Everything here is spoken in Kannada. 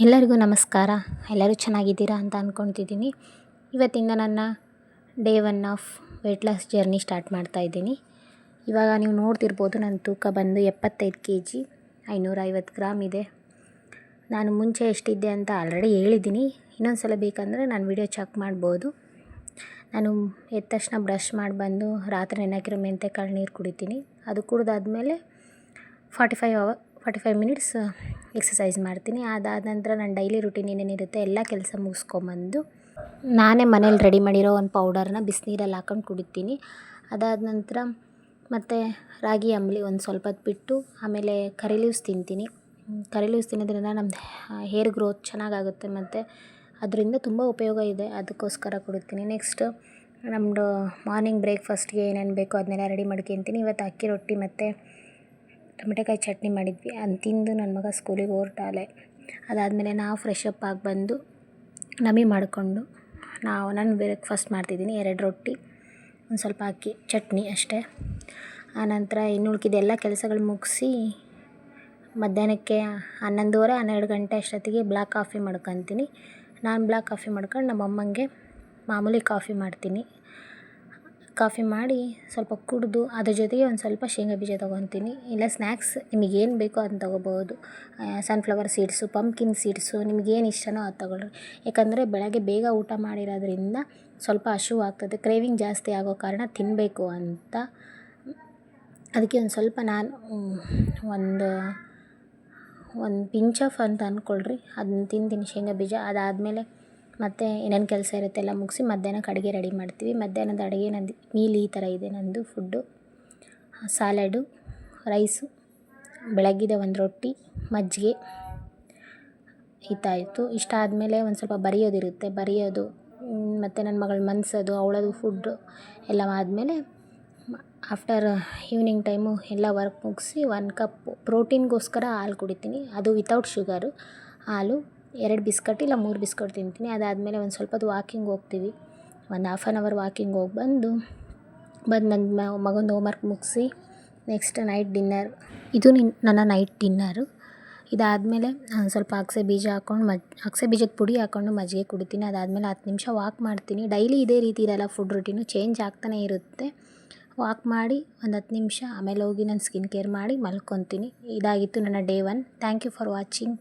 ಎಲ್ಲರಿಗೂ ನಮಸ್ಕಾರ. ಎಲ್ಲರೂ ಚೆನ್ನಾಗಿದ್ದೀರಾ ಅಂತ ಅಂದ್ಕೊತಿದ್ದೀನಿ. ಇವತ್ತಿಂದ ನನ್ನ day 1 of weight loss journey start ಮಾಡ್ತಾಯಿದ್ದೀನಿ. ಇವಾಗ ನೀವು ನೋಡ್ತಿರ್ಬೋದು, ನನ್ನ ತೂಕ ಬಂದು 75 kg 550 ಗ್ರಾಮ್ ಇದೆ. ನಾನು ಮುಂಚೆ ಎಷ್ಟಿದ್ದೆ ಅಂತ ಆಲ್ರೆಡಿ ಹೇಳಿದ್ದೀನಿ. ಇನ್ನೊಂದು ಸಲ ಬೇಕಂದರೆ ನಾನು ವಿಡಿಯೋ ಚೆಕ್ ಮಾಡ್ಬೋದು. ನಾನು ಎದ್ದ ತಕ್ಷಣ ಬ್ರಷ್ ಮಾಡಿ ಬಂದು ರಾತ್ರಿ ನೆನೆಹಾಕಿರೋ ಮೆಂತ್ಯಕಾಳು ನೀರು ಕುಡಿತೀನಿ. ಅದು ಕುಡಿದಾದ್ಮೇಲೆ 45 ಮಿನಿಟ್ಸ್ ಎಕ್ಸಸೈಸ್ ಮಾಡ್ತೀನಿ. ಅದಾದ ನಂತರ ನನ್ನ ಡೈಲಿ ರುಟೀನ್ ಏನೇನಿರುತ್ತೆ ಎಲ್ಲ ಕೆಲಸ ಮುಗಿಸ್ಕೊಂಬಂದು ನಾನೇ ಮನೇಲಿ ರೆಡಿ ಮಾಡಿರೋ ಒಂದು ಪೌಡರ್ನ ಬಿಸಿನೀರಲ್ಲಿ ಹಾಕೊಂಡು ಕುಡಿತೀನಿ. ಅದಾದ ನಂತರ ಮತ್ತು ರಾಗಿ ಅಂಬಲಿ ಒಂದು ಸ್ವಲ್ಪ ಹೊತ್ತು ಬಿಟ್ಟು ಆಮೇಲೆ ಕರಿ ಲೀವ್ಸ್ ತಿಂತೀನಿ. ಕರಿ ಲೀವ್ಸ್ ತಿನ್ನೋದ್ರಿಂದ ನಮ್ಮದು ಹೇರ್ ಗ್ರೋತ್ ಚೆನ್ನಾಗಾಗುತ್ತೆ ಮತ್ತು ಅದರಿಂದ ತುಂಬ ಉಪಯೋಗ ಇದೆ. ಅದಕ್ಕೋಸ್ಕರ ಕುಡಿತೀನಿ. ನೆಕ್ಸ್ಟು ನಮ್ಮದು ಮಾರ್ನಿಂಗ್ ಬ್ರೇಕ್ಫಾಸ್ಟ್ಗೆ ಏನೇನು ಬೇಕೋ ಅದನ್ನೆಲ್ಲ ರೆಡಿ ಮಾಡ್ಕೊತೀನಿ. ಇವತ್ತು ಅಕ್ಕಿ ರೊಟ್ಟಿ ಮತ್ತು ಟೊಮೆಟೊಕಾಯಿ ಚಟ್ನಿ ಮಾಡಿದ್ವಿ. ಅದು ತಿಂದು ನನ್ನ ಮಗ ಸ್ಕೂಲಿಗೆ ಹೊರಟಾಲೆ. ಅದಾದಮೇಲೆ ನಾವು ಫ್ರೆಶ್ ಅಪ್ ಆಗಿ ಬಂದು ನಮಿ ಮಾಡಿಕೊಂಡು ನಾನು ಬ್ರೇಕ್ಫಾಸ್ಟ್ ಮಾಡ್ತಿದ್ದೀನಿ. 2 ರೊಟ್ಟಿ, ಒಂದು ಸ್ವಲ್ಪ ಅಕ್ಕಿ ಚಟ್ನಿ ಅಷ್ಟೇ. ಆನಂತರ ಇನ್ನು ಉಳ್ಕಿದ ಎಲ್ಲ ಕೆಲಸಗಳು ಮುಗಿಸಿ ಮಧ್ಯಾಹ್ನಕ್ಕೆ 11:30 12 ಗಂಟೆ ಅಷ್ಟೊತ್ತಿಗೆ ಬ್ಲ್ಯಾಕ್ ಕಾಫಿ ಮಾಡ್ಕೊತೀನಿ. ನಾನು ಬ್ಲ್ಯಾಕ್ ಕಾಫಿ ಮಾಡ್ಕೊಂಡು ನಮ್ಮ ಅಮ್ಮಂಗೆ ಮಾಮೂಲಿ ಕಾಫಿ ಮಾಡ್ತೀನಿ. ಕಾಫಿ ಮಾಡಿ ಸ್ವಲ್ಪ ಕುಡಿದು ಅದ್ರ ಜೊತೆಗೆ ಒಂದು ಸ್ವಲ್ಪ ಶೇಂಗಾ ಬೀಜ ತೊಗೊತೀನಿ. ಇಲ್ಲ ಸ್ನ್ಯಾಕ್ಸ್ ನಿಮಗೇನು ಬೇಕೋ ಅದನ್ನ ತೊಗೋಬೋದು. ಸನ್ಫ್ಲವರ್ ಸೀಡ್ಸು, ಪಂಪ್ಕಿನ್ ಸೀಡ್ಸು, ನಿಮಗೇನು ಇಷ್ಟನೋ ಅದು ತೊಗೊಳ್ರಿ. ಯಾಕಂದರೆ ಬೆಳಗ್ಗೆ ಬೇಗ ಊಟ ಮಾಡಿರೋದ್ರಿಂದ ಸ್ವಲ್ಪ ಹಸಿವಾಗ್ತದೆ, ಕ್ರೇವಿಂಗ್ ಜಾಸ್ತಿ ಆಗೋ ಕಾರಣ ತಿನ್ನಬೇಕು ಅಂತ. ಅದಕ್ಕೆ ಒಂದು ಸ್ವಲ್ಪ ನಾನು ಒಂದು ಪಿಂಚ್ ಆಫ್ ಅಂತ ಅಂದ್ಕೊಳ್ರಿ, ಅದನ್ನ ತಿಂತೀನಿ ಶೇಂಗಾ ಬೀಜ. ಅದಾದಮೇಲೆ ಮತ್ತು ಏನೇನು ಕೆಲಸ ಇರುತ್ತೆ ಎಲ್ಲ ಮುಗಿಸಿ ಮಧ್ಯಾಹ್ನಕ್ಕೆ ಅಡುಗೆ ರೆಡಿ ಮಾಡ್ತೀವಿ. ಮಧ್ಯಾಹ್ನದ ಅಡುಗೆ ನಂದು ಮೀಲ್ ಈ ಥರ ಇದೆ. ನಂದು ಫುಡ್ಡು ಸಾಲಡು, ರೈಸು, ಬೆಳಗ್ಗಿದ ಒಂದು ರೊಟ್ಟಿ, ಮಜ್ಜಿಗೆ ಇಷ್ಟಾಯಿತು. ಇಷ್ಟ ಆದಮೇಲೆ ಒಂದು ಸ್ವಲ್ಪ ಬರೆಯೋದು ಮತ್ತು ನನ್ನ ಮಗಳ ಮನ್ಸೋದು, ಅವಳದು ಫುಡ್ಡು ಎಲ್ಲ ಆದಮೇಲೆ ಆಫ್ಟರ್ ಈವ್ನಿಂಗ್ ಟೈಮು ಎಲ್ಲ ವರ್ಕ್ ಮುಗಿಸಿ 1 ಕಪ್ ಪ್ರೋಟೀನ್ಗೋಸ್ಕರ ಹಾಲು ಕುಡಿತೀನಿ. ಅದು ವಿತೌಟ್ ಶುಗರು. ಹಾಲು 2 ಬಿಸ್ಕಟ್ ಇಲ್ಲ 3 ಬಿಸ್ಕಟ್ ತಿಂತೀನಿ. ಅದಾದಮೇಲೆ ಒಂದು ಸ್ವಲ್ಪ ಹೊತ್ತು ವಾಕಿಂಗ್ ಹೋಗ್ತೀವಿ. ಒಂದು ಹಾಫ್ ಆನ್ ಅವರ್ ವಾಕಿಂಗ್ ಹೋಗಿ ಬಂದು ನನ್ನ ಮಗಂದು ಹೋಮ್ವರ್ಕ್ ಮುಗಿಸಿ ನೆಕ್ಸ್ಟ್ ನೈಟ್ ಡಿನ್ನರ್. ಇದು ನನ್ನ ನೈಟ್ ಡಿನ್ನರು. ಇದಾದಮೇಲೆ ಸ್ವಲ್ಪ ಅಗಸೆ ಬೀಜ ಹಾಕ್ಕೊಂಡು ಅಗಸೆ ಬೀಜದ ಪುಡಿ ಹಾಕ್ಕೊಂಡು ಮಜ್ಜಿಗೆ ಕುಡಿತೀನಿ. ಅದಾದಮೇಲೆ 10 ನಿಮಿಷ ವಾಕ್ ಮಾಡ್ತೀನಿ. ಡೈಲಿ ಇದೇ ರೀತಿ ಇರಲ್ಲ, ಫುಡ್ ರುಟೀನು ಚೇಂಜ್ ಆಗ್ತಾನೆ ಇರುತ್ತೆ. ವಾಕ್ ಮಾಡಿ ಒಂದು 10 ನಿಮಿಷ ಆಮೇಲೆ ಹೋಗಿ ನಾನು ಸ್ಕಿನ್ ಕೇರ್ ಮಾಡಿ ಮಲ್ಕೊತೀನಿ. ಇದಾಗಿತ್ತು ನನ್ನ day 1. Thank you for watching.